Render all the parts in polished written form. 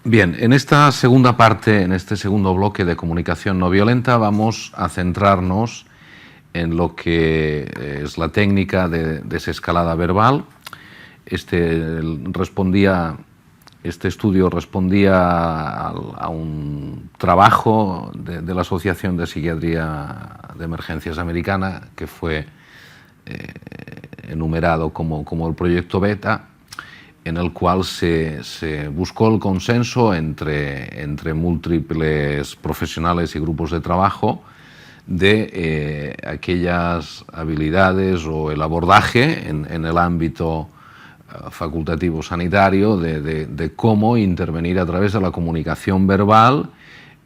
Bien, en esta segunda parte, en este segundo bloque de comunicación no violenta, vamos a centrarnos en lo que es la técnica de desescalada verbal. Este estudio respondía a un trabajo de la Asociación de Psiquiatría de Emergencias Americana, que fue enumerado como el proyecto Beta, en el cual se buscó el consenso entre múltiples profesionales y grupos de trabajo de aquellas habilidades o el abordaje en el ámbito facultativo sanitario de cómo intervenir a través de la comunicación verbal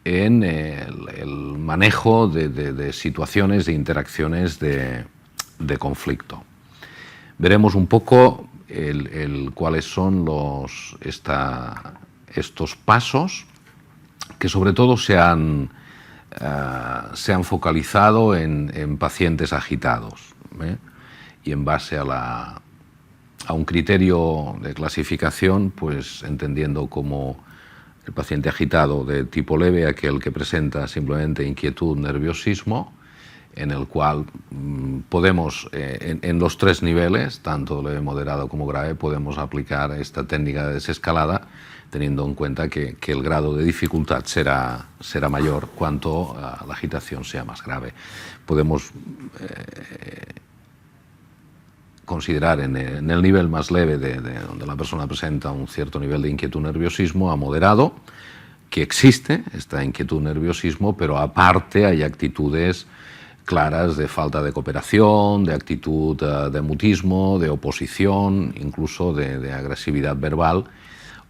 en el manejo de situaciones, de interacciones de conflicto. Veremos un poco cuáles son estos pasos que sobre todo se han focalizado en pacientes agitados, y en base a un criterio de clasificación, pues entendiendo como el paciente agitado de tipo leve, aquel que presenta simplemente inquietud, nerviosismo, en el cual podemos, en los tres niveles, tanto leve, moderado como grave, podemos aplicar esta técnica de desescalada, teniendo en cuenta que el grado de dificultad será mayor cuanto la agitación sea más grave. Podemos considerar en el nivel más leve, donde la persona presenta un cierto nivel de inquietud, nerviosismo, a moderado, que existe esta inquietud, nerviosismo, pero aparte hay actitudes claras de falta de cooperación, de actitud de mutismo, de oposición, incluso de agresividad verbal,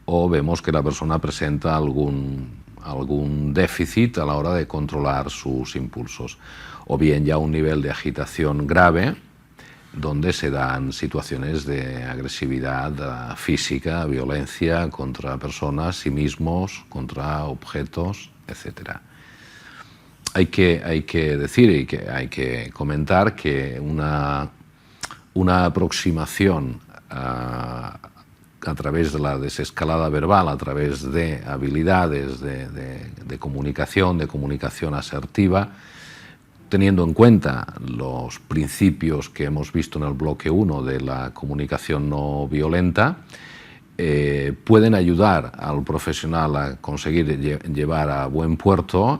o vemos que la persona presenta algún déficit a la hora de controlar sus impulsos, o bien ya un nivel de agitación grave, donde se dan situaciones de agresividad física, violencia contra personas, sí mismos, contra objetos, etc. Hay que decir y hay que comentar que una aproximación a través de la desescalada verbal, a través de habilidades de comunicación asertiva, teniendo en cuenta los principios que hemos visto en el bloque 1 de la comunicación no violenta, pueden ayudar al profesional a conseguir llevar a buen puerto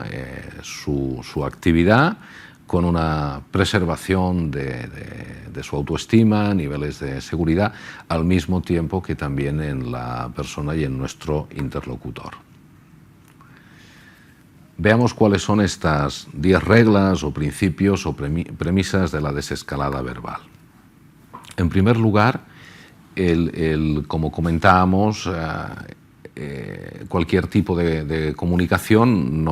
su actividad con una preservación de su autoestima, niveles de seguridad, al mismo tiempo que también en la persona y en nuestro interlocutor. Veamos cuáles son estas 10 reglas o principios o premisas de la desescalada verbal. En primer lugar, como comentábamos, cualquier tipo de comunicación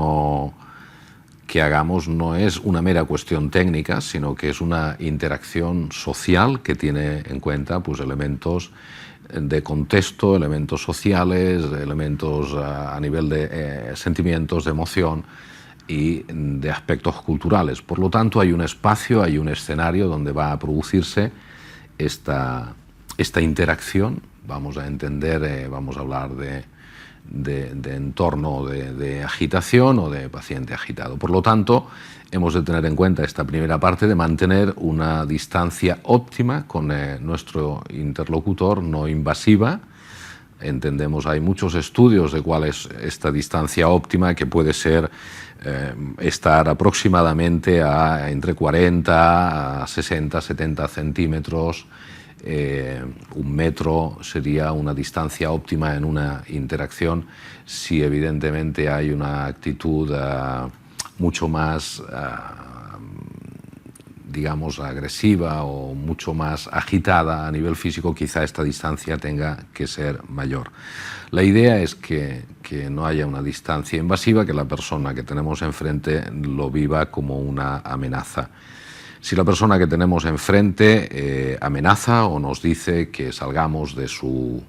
que hagamos no es una mera cuestión técnica, sino que es una interacción social que tiene en cuenta pues, elementos de contexto, elementos sociales, elementos a nivel de sentimientos, de emoción y de aspectos culturales. Por lo tanto, hay un espacio, hay un escenario donde va a producirse esta interacción. Vamos a entender, vamos a hablar de entorno de agitación o de paciente agitado. Por lo tanto, hemos de tener en cuenta esta primera parte de mantener una distancia óptima con nuestro interlocutor, no invasiva. Entendemos, hay muchos estudios de cuál es esta distancia óptima, que puede ser estar aproximadamente entre 40 a 60, 70 centímetros. 1 metro sería una distancia óptima en una interacción. Si evidentemente hay una actitud mucho más, digamos, agresiva o mucho más agitada a nivel físico, quizá esta distancia tenga que ser mayor. La idea es que no haya una distancia invasiva, que la persona que tenemos enfrente lo viva como una amenaza. Si la persona que tenemos enfrente amenaza o nos dice que salgamos de su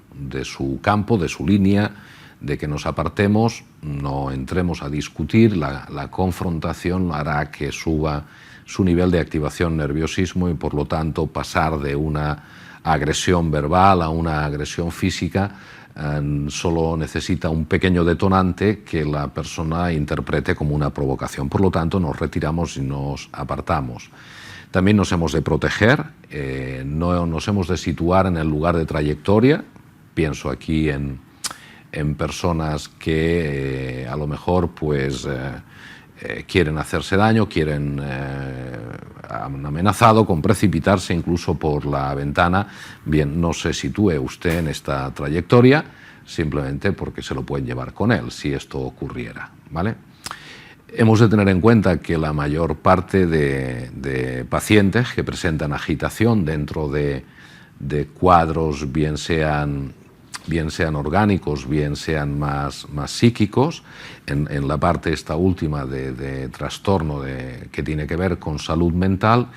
campo, de su línea, de que nos apartemos, no entremos a discutir, la confrontación hará que suba su nivel de activación nerviosismo y por lo tanto pasar de una agresión verbal a una agresión física solo necesita un pequeño detonante que la persona interprete como una provocación. Por lo tanto, nos retiramos y nos apartamos. También nos hemos de proteger, no nos hemos de situar en el lugar de trayectoria. Pienso aquí en personas que a lo mejor pues, quieren hacerse daño, han amenazado con precipitarse incluso por la ventana. Bien, no se sitúe usted en esta trayectoria simplemente porque se lo pueden llevar con él si esto ocurriera, ¿vale? Hemos de tener en cuenta que la mayor parte de pacientes que presentan agitación dentro de cuadros, bien sean orgánicos, bien sean más psíquicos, en la parte esta última de trastorno que tiene que ver con salud mental,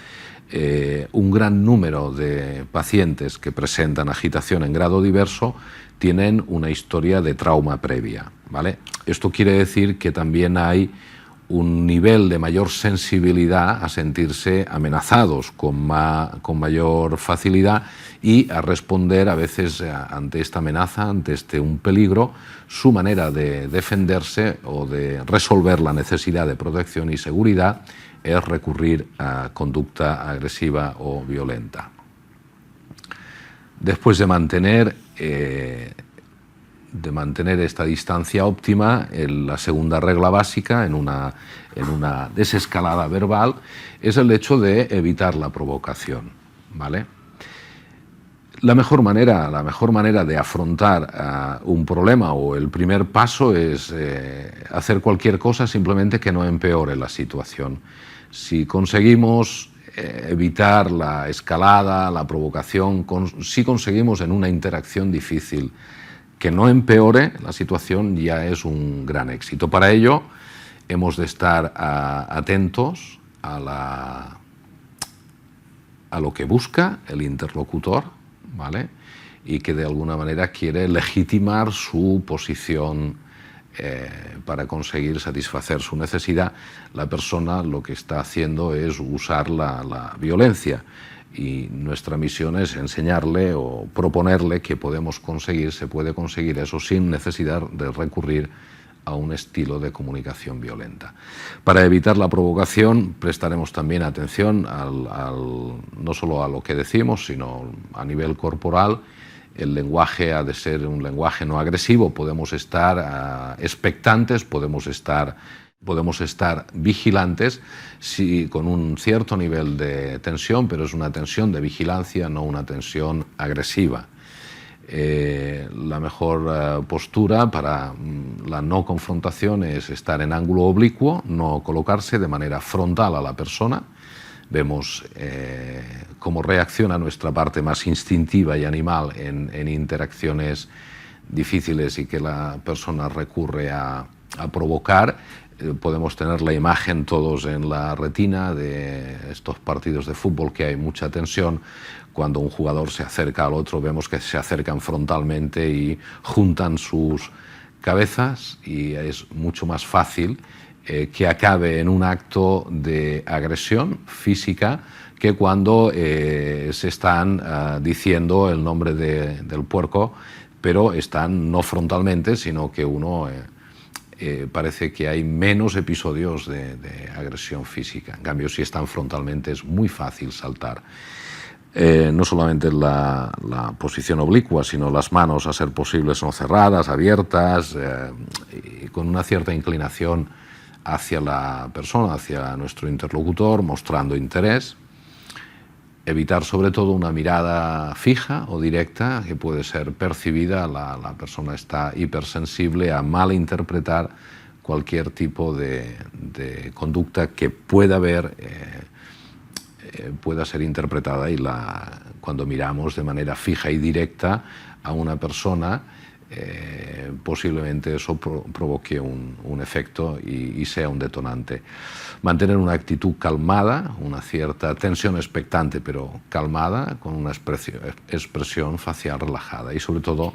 un gran número de pacientes que presentan agitación en grado diverso tienen una historia de trauma previa, ¿vale? Esto quiere decir que también hay un nivel de mayor sensibilidad a sentirse amenazados con mayor facilidad y a responder a veces ante esta amenaza, ante un peligro. Su manera de defenderse o de resolver la necesidad de protección y seguridad es recurrir a conducta agresiva o violenta. Después de mantener esta distancia óptima, la segunda regla básica en una desescalada verbal es el hecho de evitar la provocación, ¿vale? La mejor manera de afrontar un problema, o el primer paso, es hacer cualquier cosa simplemente que no empeore la situación. Si conseguimos evitar la escalada, la provocación, si conseguimos en una interacción difícil que no empeore la situación, ya es un gran éxito. Para ello hemos de estar atentos a lo que busca el interlocutor, ¿vale? Y que de alguna manera quiere legitimar su posición para conseguir satisfacer su necesidad. La persona lo que está haciendo es usar la violencia. Y nuestra misión es enseñarle o proponerle que se puede conseguir eso sin necesidad de recurrir a un estilo de comunicación violenta. Para evitar la provocación prestaremos también atención no solo a lo que decimos, sino a nivel corporal. El lenguaje ha de ser un lenguaje no agresivo. Podemos estar expectantes, podemos estar vigilantes, con un cierto nivel de tensión, pero es una tensión de vigilancia, no una tensión agresiva. La mejor postura para la no confrontación es estar en ángulo oblicuo, no colocarse de manera frontal a la persona. Vemos cómo reacciona nuestra parte más instintiva y animal en interacciones difíciles y que la persona recurre a provocar. Podemos tener la imagen todos en la retina de estos partidos de fútbol que hay mucha tensión. Cuando un jugador se acerca al otro, vemos que se acercan frontalmente y juntan sus cabezas, y es mucho más fácil que acabe en un acto de agresión física que cuando se están diciendo el nombre del puerco, pero están no frontalmente, sino que parece que hay menos episodios de agresión física. En cambio, si están frontalmente es muy fácil saltar. No solamente la posición oblicua, sino las manos, a ser posible, son cerradas, abiertas, y con una cierta inclinación hacia la persona, hacia nuestro interlocutor, mostrando interés. Evitar sobre todo una mirada fija o directa que puede ser percibida. La persona está hipersensible a malinterpretar cualquier tipo de conducta que pueda ser interpretada, y cuando miramos de manera fija y directa a una persona, posiblemente eso provoque un efecto y sea un detonante. Mantener una actitud calmada, una cierta tensión expectante pero calmada, con una expresión facial relajada, y sobre todo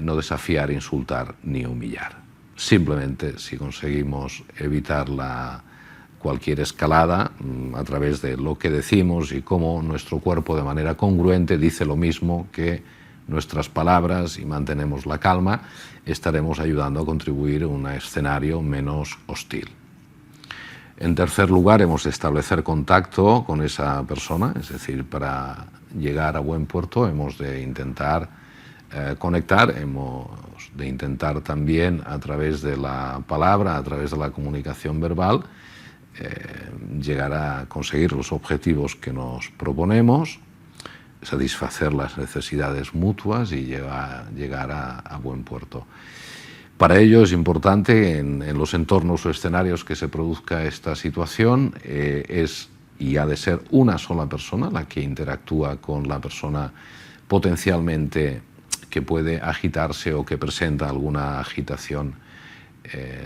no desafiar, insultar ni humillar. Simplemente, si conseguimos evitar cualquier escalada a través de lo que decimos y cómo nuestro cuerpo de manera congruente dice lo mismo que nuestras palabras y mantenemos la calma, estaremos ayudando a contribuir a un escenario menos hostil. En tercer lugar, hemos de establecer contacto con esa persona, es decir, para llegar a buen puerto hemos de intentar conectar, hemos de intentar también a través de la palabra, a través de la comunicación verbal, llegar a conseguir los objetivos que nos proponemos, satisfacer las necesidades mutuas y llegar a buen puerto. Para ello es importante en los entornos o escenarios que se produzca esta situación, y ha de ser una sola persona la que interactúa con la persona potencialmente que puede agitarse o que presenta alguna agitación,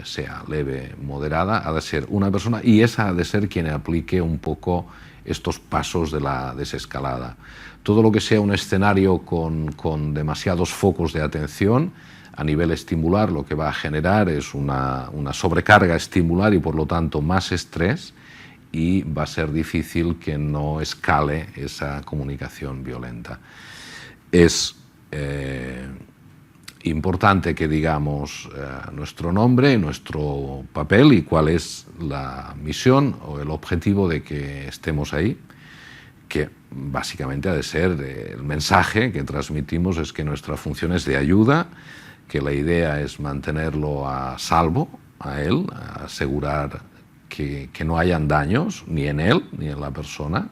sea leve, moderada, ha de ser una persona y esa ha de ser quien aplique un poco estos pasos de la desescalada. Todo lo que sea un escenario con demasiados focos de atención a nivel estimular lo que va a generar es una sobrecarga estimular y por lo tanto más estrés, y va a ser difícil que no escale esa comunicación violenta. Es importante que digamos nuestro nombre, nuestro papel y cuál es la misión o el objetivo de que estemos ahí, que básicamente ha de ser el mensaje que transmitimos es que nuestra función es de ayuda, que la idea es mantenerlo a salvo a él, a asegurar que no hayan daños ni en él, ni en la persona,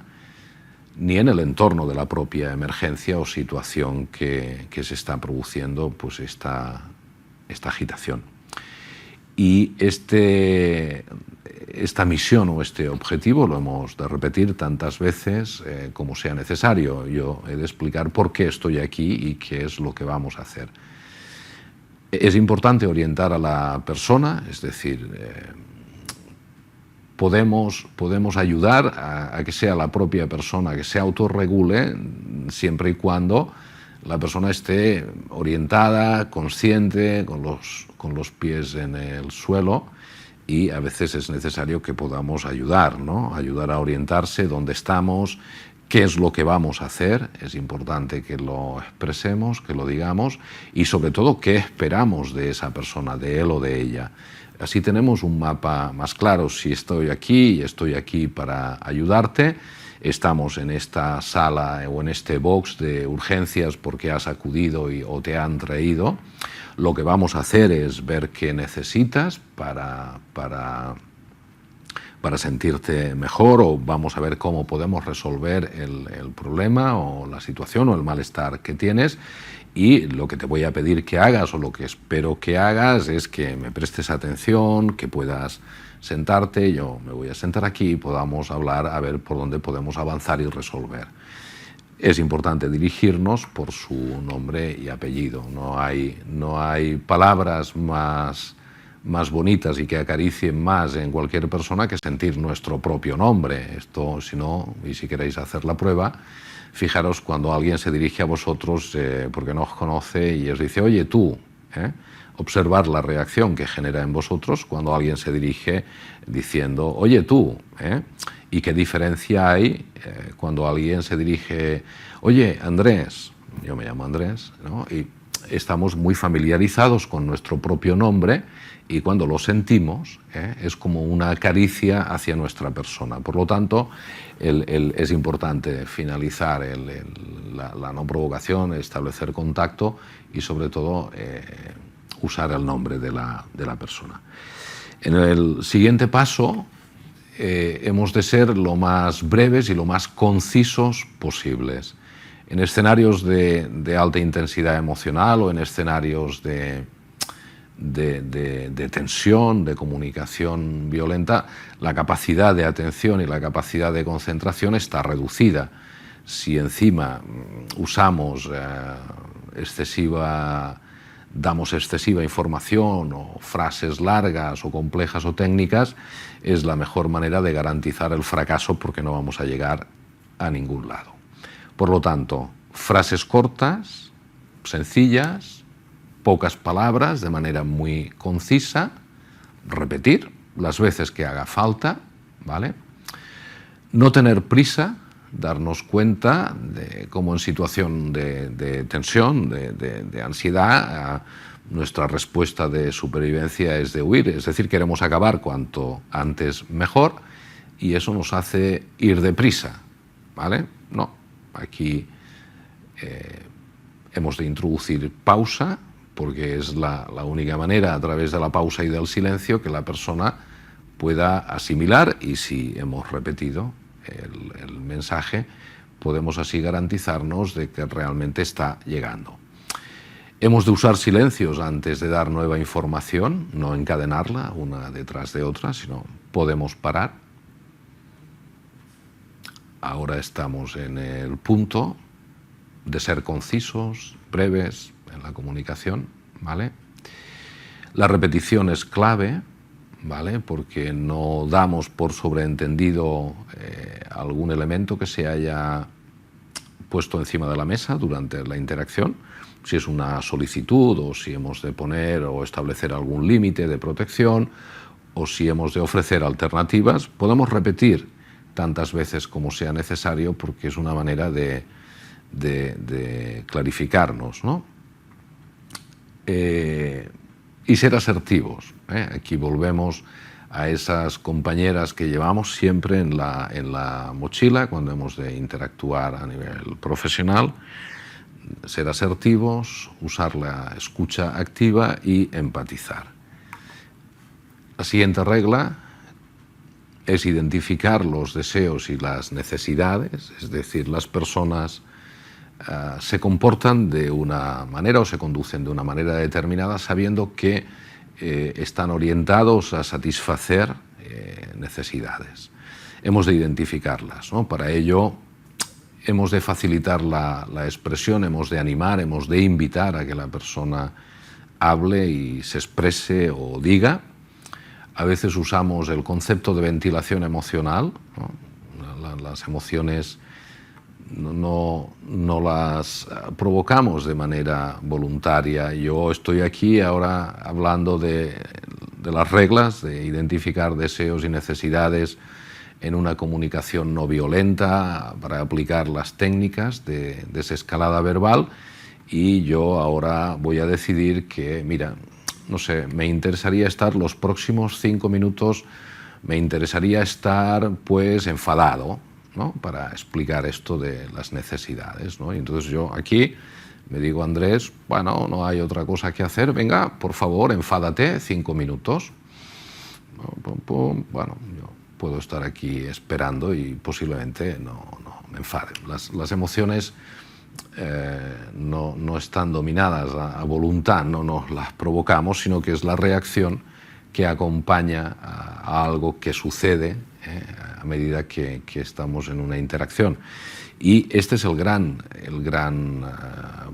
ni en el entorno de la propia emergencia o situación que se está produciendo, pues esta agitación. Y esta misión o este objetivo lo hemos de repetir tantas veces como sea necesario. Yo he de explicar por qué estoy aquí y qué es lo que vamos a hacer. Es importante orientar a la persona, es decir, podemos ayudar a que sea la propia persona que se autorregule siempre y cuando la persona esté orientada, consciente, con los pies en el suelo, y a veces es necesario que podamos ayudar, ¿no? Ayudar a orientarse dónde estamos, qué es lo que vamos a hacer. Es importante que lo expresemos, que lo digamos y sobre todo qué esperamos de esa persona, de él o de ella. Así tenemos un mapa más claro. Si estoy aquí y estoy aquí para ayudarte, estamos en esta sala o en este box de urgencias porque has acudido o te han traído. Lo que vamos a hacer es ver qué necesitas para sentirte mejor, o vamos a ver cómo podemos resolver el problema o la situación o el malestar que tienes. Y lo que te voy a pedir que hagas o lo que espero que hagas es que me prestes atención, que puedas sentarte, yo me voy a sentar aquí y podamos hablar a ver por dónde podemos avanzar y resolver. Es importante dirigirnos por su nombre y apellido. No hay palabras más bonitas y que acaricien más en cualquier persona que sentir nuestro propio nombre. Esto, si no, y si queréis hacer la prueba, fijaros cuando alguien se dirige a vosotros porque no os conoce y os dice, oye tú, observar la reacción que genera en vosotros cuando alguien se dirige diciendo, oye tú, y qué diferencia hay cuando alguien se dirige, oye Andrés, yo me llamo Andrés, ¿no? Y estamos muy familiarizados con nuestro propio nombre y cuando lo sentimos es como una caricia hacia nuestra persona. Por lo tanto, es importante finalizar la no provocación, establecer contacto y sobre todo usar el nombre de la persona. En el siguiente paso hemos de ser lo más breves y lo más concisos posibles. En escenarios de alta intensidad emocional o en escenarios de tensión, de comunicación violenta, la capacidad de atención y la capacidad de concentración está reducida. Si encima damos excesiva información o frases largas o complejas o técnicas, es la mejor manera de garantizar el fracaso porque no vamos a llegar a ningún lado. Por lo tanto, frases cortas, sencillas, pocas palabras, de manera muy concisa, repetir las veces que haga falta, ¿vale? No tener prisa, darnos cuenta de cómo en situación de tensión, de ansiedad, nuestra respuesta de supervivencia es de huir, es decir, queremos acabar cuanto antes mejor, y eso nos hace ir deprisa, ¿vale? No, aquí hemos de introducir pausa, porque es la única manera, a través de la pausa y del silencio, que la persona pueda asimilar, y si hemos repetido el mensaje, podemos así garantizarnos de que realmente está llegando. Hemos de usar silencios antes de dar nueva información, no encadenarla una detrás de otra, sino podemos parar. Ahora estamos en el punto de ser concisos, breves en la comunicación, ¿vale? La repetición es clave, ¿vale? Porque no damos por sobreentendido algún elemento que se haya puesto encima de la mesa durante la interacción, si es una solicitud o si hemos de poner o establecer algún límite de protección o si hemos de ofrecer alternativas. Podemos repetir tantas veces como sea necesario, porque es una manera de clarificarnos, ¿no? Y ser asertivos, ¿eh? Aquí volvemos a esas compañeras que llevamos siempre en la mochila cuando hemos de interactuar a nivel profesional. Ser asertivos, usar la escucha activa y empatizar. La siguiente regla es identificar los deseos y las necesidades, es decir, las personas se comportan de una manera o se conducen de una manera determinada sabiendo que están orientados a satisfacer necesidades. Hemos de identificarlas, ¿no? Para ello hemos de facilitar la expresión, hemos de animar, hemos de invitar a que la persona hable y se exprese o diga. A veces usamos el concepto de ventilación emocional, ¿no? Las emociones no las provocamos de manera voluntaria. Yo estoy aquí ahora hablando de las reglas, de identificar deseos y necesidades en una comunicación no violenta, para aplicar las técnicas de desescalada verbal, y yo ahora voy a decidir que, mira, no sé, me interesaría estar los próximos 5 minutos, me interesaría estar pues enfadado, ¿no? Para explicar esto de las necesidades, ¿no? Y entonces yo aquí me digo, Andrés, bueno, no hay otra cosa que hacer, venga, por favor, enfádate 5 minutos. Bueno, yo puedo estar aquí esperando y posiblemente no me enfade. Las emociones no están dominadas a voluntad, no nos las provocamos, sino que es la reacción que acompaña a algo que sucede a medida que estamos en una interacción. Y este es el gran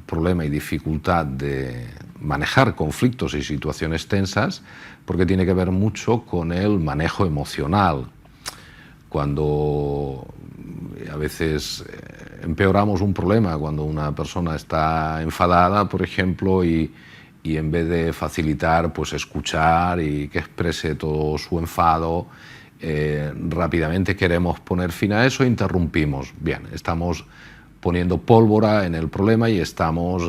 problema y dificultad de manejar conflictos y situaciones tensas, porque tiene que ver mucho con el manejo emocional. Cuando a veces empeoramos un problema, cuando una persona está enfadada, por ejemplo, y en vez de facilitar, pues escuchar y que exprese todo su enfado, rápidamente queremos poner fin a eso e interrumpimos. Bien, estamos poniendo pólvora en el problema y estamos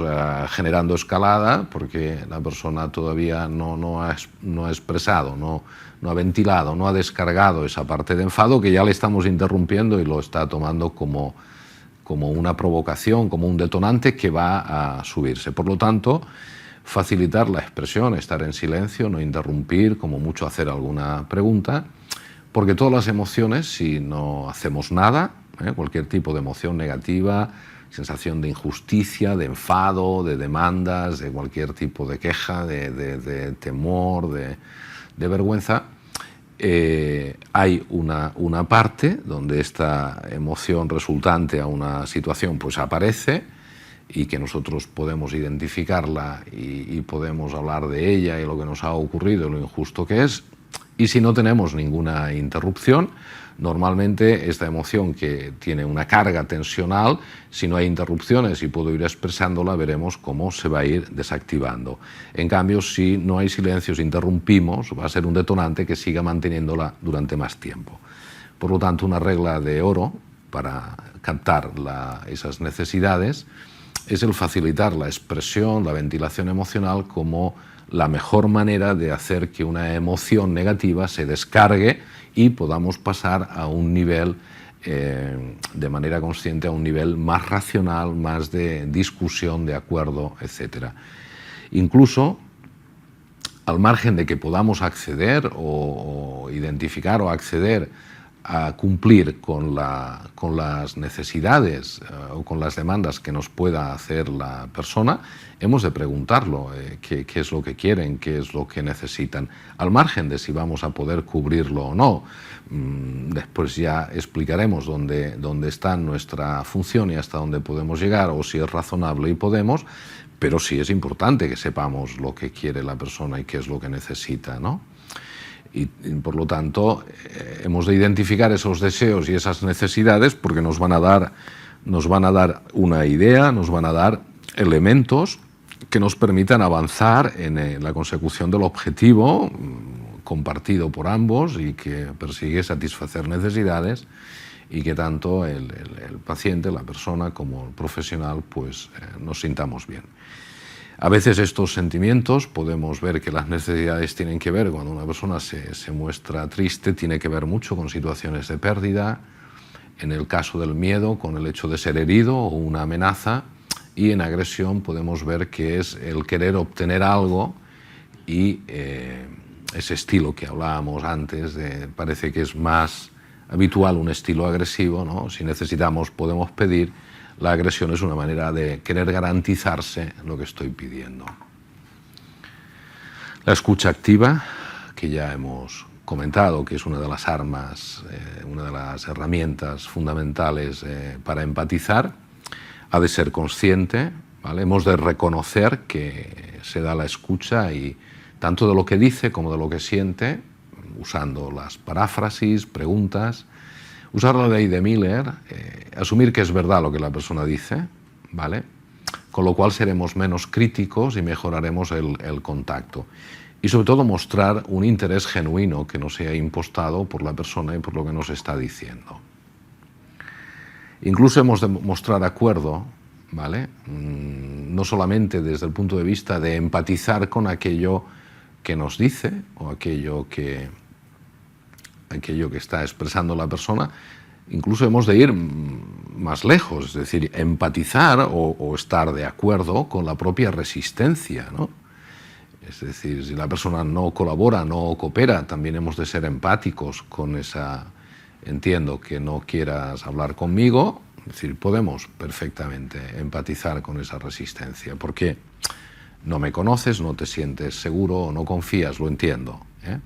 generando escalada, porque la persona todavía no ha expresado, no ha ventilado, no ha descargado esa parte de enfado, que ya le estamos interrumpiendo y lo está tomando como una provocación, como un detonante que va a subirse. Por lo tanto, facilitar la expresión, estar en silencio, no interrumpir, como mucho hacer alguna pregunta, porque todas las emociones, si no hacemos nada, cualquier tipo de emoción negativa, sensación de injusticia, de enfado, de demandas, de cualquier tipo de queja, de temor, de vergüenza, hay una parte donde esta emoción resultante a una situación pues aparece, y que nosotros podemos identificarla y podemos hablar de ella y lo que nos ha ocurrido y lo injusto que es. Y si no tenemos ninguna interrupción, normalmente esta emoción, que tiene una carga tensional, si no hay interrupciones y puedo ir expresándola, veremos cómo se va a ir desactivando. En cambio, si no hay silencios, interrumpimos, va a ser un detonante que siga manteniéndola durante más tiempo. Por lo tanto, una regla de oro para captar esas necesidades, es el facilitar la expresión, la ventilación emocional como la mejor manera de hacer que una emoción negativa se descargue y podamos pasar a un nivel, de manera consciente, a un nivel más racional, más de discusión, de acuerdo, etc. Incluso, al margen de que podamos acceder o identificar o acceder a cumplir con las necesidades o con las demandas que nos pueda hacer la persona, hemos de preguntarlo qué es lo que quieren, qué es lo que necesitan, al margen de si vamos a poder cubrirlo o no. Después ya explicaremos dónde está nuestra función y hasta dónde podemos llegar, o si es razonable y podemos, pero sí es importante que sepamos lo que quiere la persona y qué es lo que necesita, ¿no? Y por lo tanto hemos de identificar esos deseos y esas necesidades, porque nos van a dar una idea, nos van a dar elementos que nos permitan avanzar en la consecución del objetivo compartido por ambos y que persigue satisfacer necesidades, y que tanto el paciente, la persona, como el profesional, pues nos sintamos bien. A veces estos sentimientos, podemos ver que las necesidades tienen que ver, cuando una persona se muestra triste, tiene que ver mucho con situaciones de pérdida, en el caso del miedo, con el hecho de ser herido o una amenaza, y en agresión podemos ver que es el querer obtener algo, y ese estilo que hablábamos antes, parece que es más habitual un estilo agresivo, ¿no? Si necesitamos, podemos pedir. La agresión es una manera de querer garantizarse lo que estoy pidiendo. La escucha activa, que ya hemos comentado, que es una de las armas, una de las herramientas fundamentales para empatizar, ha de ser consciente, ¿vale? Hemos de reconocer que se da la escucha, y tanto de lo que dice como de lo que siente, usando las paráfrasis, preguntas. Usar la ley de Miller, asumir que es verdad lo que la persona dice, ¿vale? Con lo cual seremos menos críticos y mejoraremos el contacto. Y sobre todo mostrar un interés genuino que no sea impostado por la persona y por lo que nos está diciendo. Incluso hemos de mostrar acuerdo, ¿vale? No solamente desde el punto de vista de empatizar con aquello que nos dice o aquello que está expresando la persona, incluso hemos de ir más lejos, es decir, empatizar o estar de acuerdo con la propia resistencia, ¿no? Es decir, si la persona no colabora, no coopera, también hemos de ser empáticos con esa: entiendo que no quieras hablar conmigo. Es decir, podemos perfectamente empatizar con esa resistencia, porque no me conoces, no te sientes seguro o no confías, lo entiendo, ¿eh?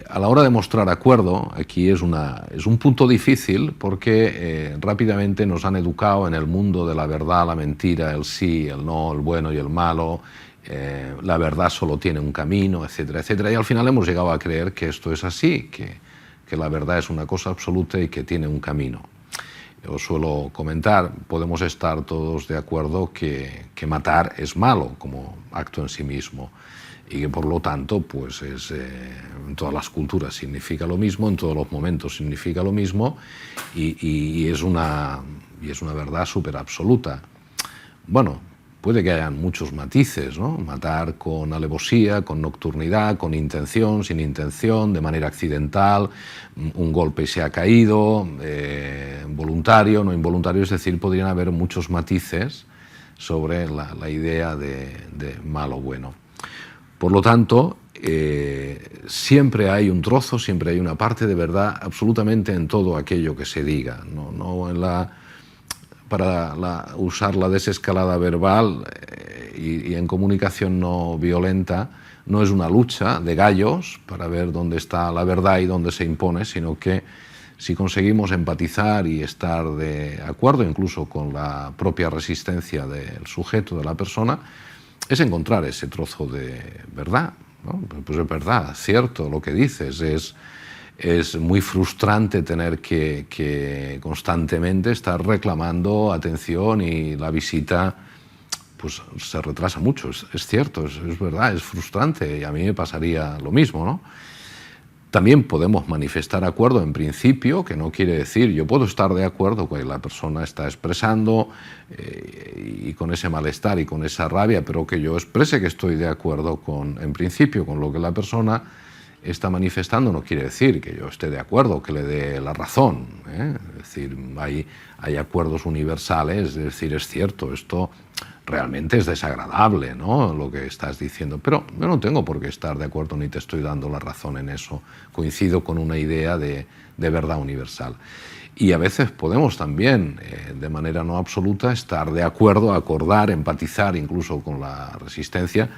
A la hora de mostrar acuerdo, aquí es un punto difícil, porque rápidamente nos han educado en el mundo de la verdad, la mentira, el sí, el no, el bueno y el malo. La verdad solo tiene un camino, etcétera, etcétera. Y al final hemos llegado a creer que esto es así, que la verdad es una cosa absoluta y que tiene un camino. Yo suelo comentar, podemos estar todos de acuerdo que matar es malo como acto en sí mismo, y que por lo tanto pues en todas las culturas significa lo mismo, en todos los momentos significa lo mismo, y es una verdad súper absoluta. Bueno, puede que hayan muchos matices, ¿no? Matar con alevosía, con nocturnidad, con intención, sin intención, de manera accidental, un golpe y se ha caído, voluntario, no involuntario, es decir, podrían haber muchos matices sobre la idea de malo o bueno. Por lo tanto, siempre hay un trozo, siempre hay una parte de verdad absolutamente en todo aquello que se diga. Para usar la desescalada verbal y en comunicación no violenta, no es una lucha de gallos para ver dónde está la verdad y dónde se impone, sino que si conseguimos empatizar y estar de acuerdo incluso con la propia resistencia del sujeto, de la persona, es encontrar ese trozo de verdad, ¿no? Pues es verdad, cierto lo que dices, es muy frustrante tener que constantemente estar reclamando atención, y la visita pues se retrasa mucho, es cierto, es verdad, es frustrante, y a mí me pasaría lo mismo, ¿no? También podemos manifestar acuerdo en principio, que no quiere decir yo puedo estar de acuerdo con lo que la persona está expresando y con ese malestar y con esa rabia, pero que yo exprese que estoy de acuerdo en principio con lo que la persona está manifestando, no quiere decir que yo esté de acuerdo, que le dé la razón, ¿eh? Es decir, hay acuerdos universales, es decir, es cierto, esto realmente es desagradable, ¿no?, lo que estás diciendo, pero yo no tengo por qué estar de acuerdo ni te estoy dando la razón en eso. Coincido con una idea de verdad universal. Y a veces podemos también, de manera no absoluta, estar de acuerdo, acordar, empatizar incluso con la resistencia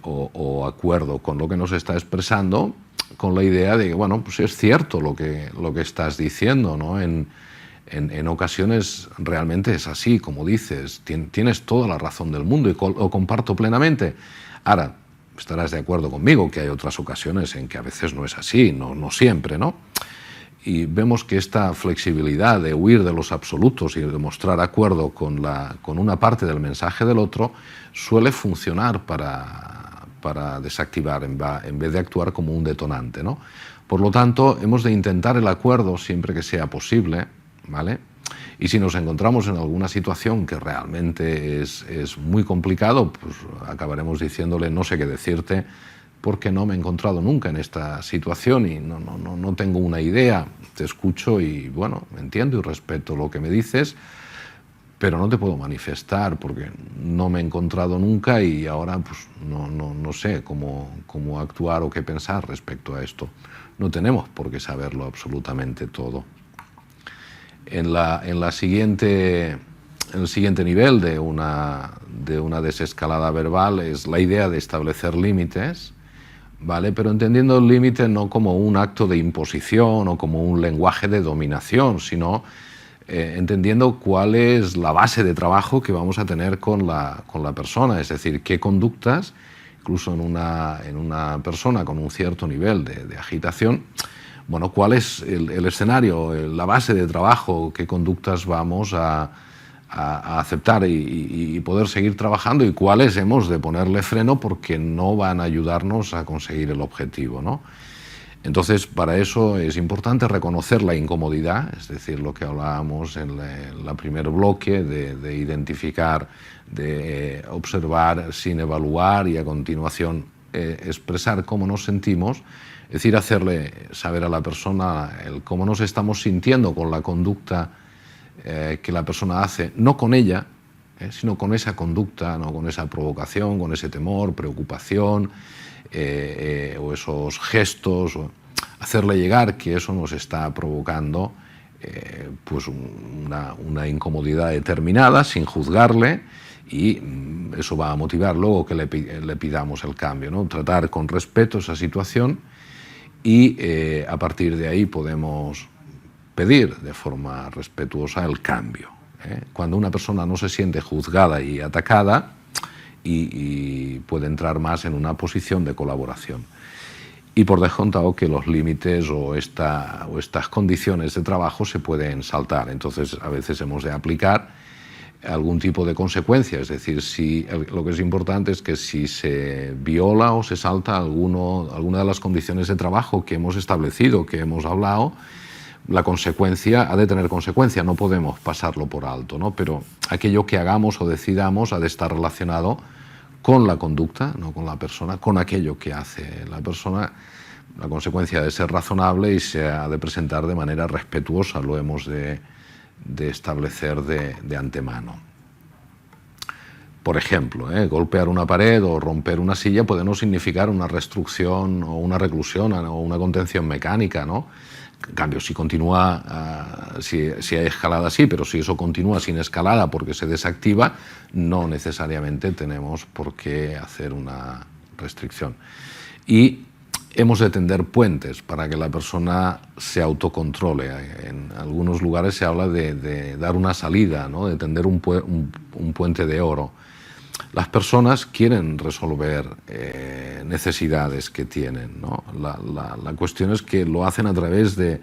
o acuerdo con lo que nos está expresando, con la idea de que, bueno, pues es cierto lo que estás diciendo, ¿no? En ocasiones realmente es así, como dices, tienes toda la razón del mundo y lo comparto plenamente. Ahora, estarás de acuerdo conmigo que hay otras ocasiones en que a veces no es así, no siempre, ¿no? Y vemos que esta flexibilidad de huir de los absolutos y de mostrar acuerdo con una parte del mensaje del otro suele funcionar para desactivar en vez de actuar como un detonante, ¿no? Por lo tanto, hemos de intentar el acuerdo siempre que sea posible, ¿vale? Y si nos encontramos en alguna situación que realmente es muy complicado, pues acabaremos diciéndole no sé qué decirte porque no me he encontrado nunca en esta situación y no tengo una idea. Te escucho y, bueno, entiendo y respeto lo que me dices, pero no te puedo manifestar porque no me he encontrado nunca y ahora pues no sé cómo actuar o qué pensar respecto a esto. No tenemos por qué saberlo absolutamente todo. En el siguiente nivel de una desescalada verbal es la idea de establecer límites, ¿vale? Pero entendiendo el límite no como un acto de imposición o como un lenguaje de dominación, sino entendiendo cuál es la base de trabajo que vamos a tener con la persona, es decir, qué conductas, incluso en una persona con un cierto nivel de agitación, bueno, cuál es el escenario, la base de trabajo, qué conductas vamos a aceptar y poder seguir trabajando y cuáles hemos de ponerle freno porque no van a ayudarnos a conseguir el objetivo, ¿no? Entonces, para eso es importante reconocer la incomodidad, es decir, lo que hablábamos en el primer bloque de identificar, de observar sin evaluar y a continuación expresar cómo nos sentimos. Es decir, hacerle saber a la persona cómo nos estamos sintiendo con la conducta que la persona hace, no con ella, sino con esa conducta, no con esa provocación, con ese temor, preocupación o esos gestos. Hacerle llegar que eso nos está provocando pues una incomodidad determinada sin juzgarle y eso va a motivar luego que le pidamos el cambio, ¿no? Tratar con respeto esa situación y a partir de ahí podemos pedir de forma respetuosa el cambio. Cuando una persona no se siente juzgada y atacada y puede entrar más en una posición de colaboración. Y por descontado que los límites o estas condiciones de trabajo se pueden saltar. Entonces a veces hemos de aplicar algún tipo de consecuencia, es decir, lo que es importante es que si se viola o se salta alguna de las condiciones de trabajo que hemos establecido, que hemos hablado, la consecuencia ha de tener consecuencia, no podemos pasarlo por alto, ¿no? Pero aquello que hagamos o decidamos ha de estar relacionado con la conducta, no con la persona, con aquello que hace la persona. La consecuencia ha de ser razonable y se ha de presentar de manera respetuosa, lo hemos de establecer de antemano. Por ejemplo, golpear una pared o romper una silla puede no significar una restricción o una reclusión o una contención mecánica, ¿no? En cambio, si continúa, si hay escalada sí, pero si eso continúa sin escalada porque se desactiva, no necesariamente tenemos por qué hacer una restricción. Y hemos de tender puentes para que la persona se autocontrole. En algunos lugares se habla de dar una salida, ¿no? De tender un puente de oro. Las personas quieren resolver necesidades que tienen, ¿no? La cuestión es que lo hacen a través de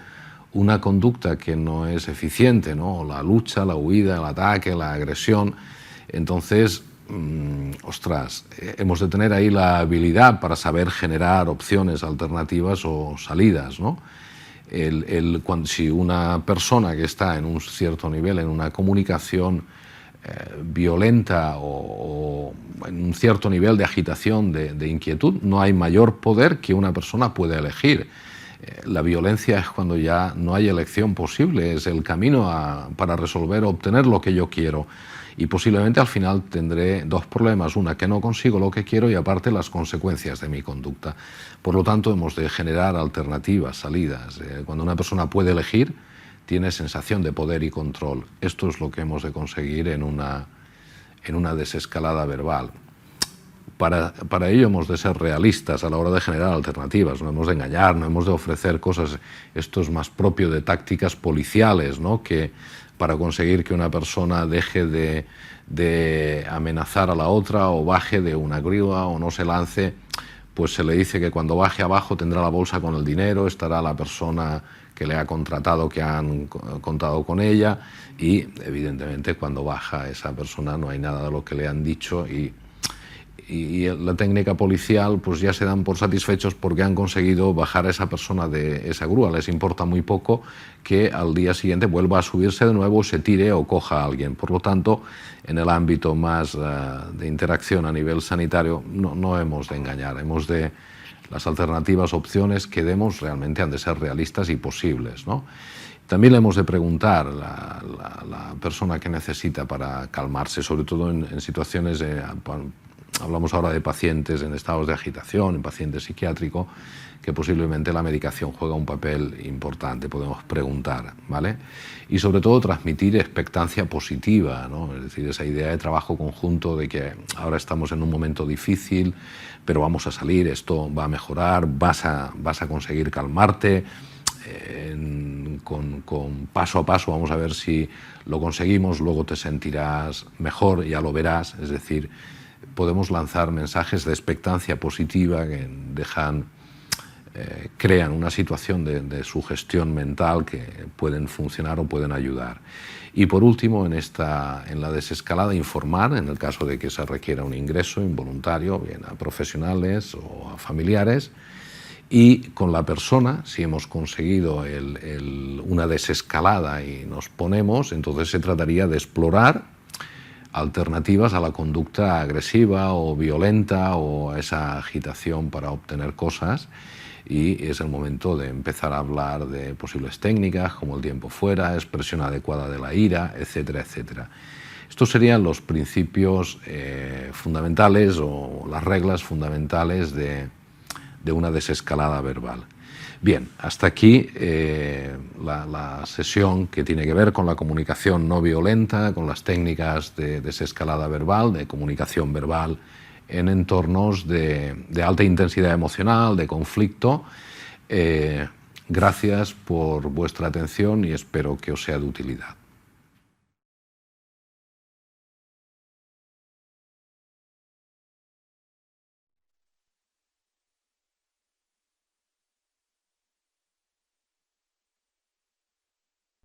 una conducta que no es eficiente, ¿no? La lucha, la huida, el ataque, la agresión. Entonces ostras, hemos de tener ahí la habilidad para saber generar opciones alternativas o salidas, ¿no? Si una persona que está en un cierto nivel, en una comunicación violenta o en un cierto nivel de agitación, de inquietud, no hay mayor poder que una persona puede elegir. La violencia es cuando ya no hay elección posible, es el camino para resolver, obtener lo que yo quiero. Y posiblemente al final tendré dos problemas, una, que no consigo lo que quiero, y aparte las consecuencias de mi conducta. Por lo tanto, hemos de generar alternativas, salidas. Cuando una persona puede elegir, tiene sensación de poder y control. Esto es lo que hemos de conseguir en una desescalada verbal. Para ello hemos de ser realistas a la hora de generar alternativas, no hemos de engañar, no hemos de ofrecer cosas. Esto es más propio de tácticas policiales, ¿no? Que para conseguir que una persona deje de amenazar a la otra o baje de una grúa o no se lance, pues se le dice que cuando baje abajo tendrá la bolsa con el dinero, estará la persona que le ha contratado, que han contado con ella, y evidentemente cuando baja esa persona no hay nada de lo que le han dicho, y la técnica policial pues ya se dan por satisfechos porque han conseguido bajar a esa persona de esa grúa. Les importa muy poco que al día siguiente vuelva a subirse de nuevo, se tire o coja a alguien. Por lo tanto, en el ámbito más de interacción a nivel sanitario no hemos de engañar, las alternativas, opciones que demos realmente han de ser realistas y posibles, ¿no? También le hemos de preguntar a la persona que necesita para calmarse, sobre todo en situaciones hablamos ahora de pacientes en estados de agitación, en pacientes psiquiátricos, que posiblemente la medicación juega un papel importante, podemos preguntar, ¿vale? Y sobre todo transmitir expectancia positiva, ¿no? Es decir, esa idea de trabajo conjunto, de que ahora estamos en un momento difícil, pero vamos a salir, esto va a mejorar, vas a conseguir calmarte, con paso a paso vamos a ver si lo conseguimos, luego te sentirás mejor, ya lo verás. Es decir, podemos lanzar mensajes de expectancia positiva que crean una situación de sugestión mental que pueden funcionar o pueden ayudar. Y por último, en la desescalada, informar en el caso de que se requiera un ingreso involuntario, bien a profesionales o a familiares, y con la persona, si hemos conseguido una desescalada y nos ponemos, entonces se trataría de explorar alternativas a la conducta agresiva o violenta o a esa agitación para obtener cosas, y es el momento de empezar a hablar de posibles técnicas como el tiempo fuera, expresión adecuada de la ira, etcétera, etcétera. Estos serían los principios fundamentales o las reglas fundamentales de una desescalada verbal. Bien, hasta aquí la sesión que tiene que ver con la comunicación no violenta, con las técnicas de desescalada verbal, de comunicación verbal en entornos de alta intensidad emocional, de conflicto. Gracias por vuestra atención y espero que os sea de utilidad.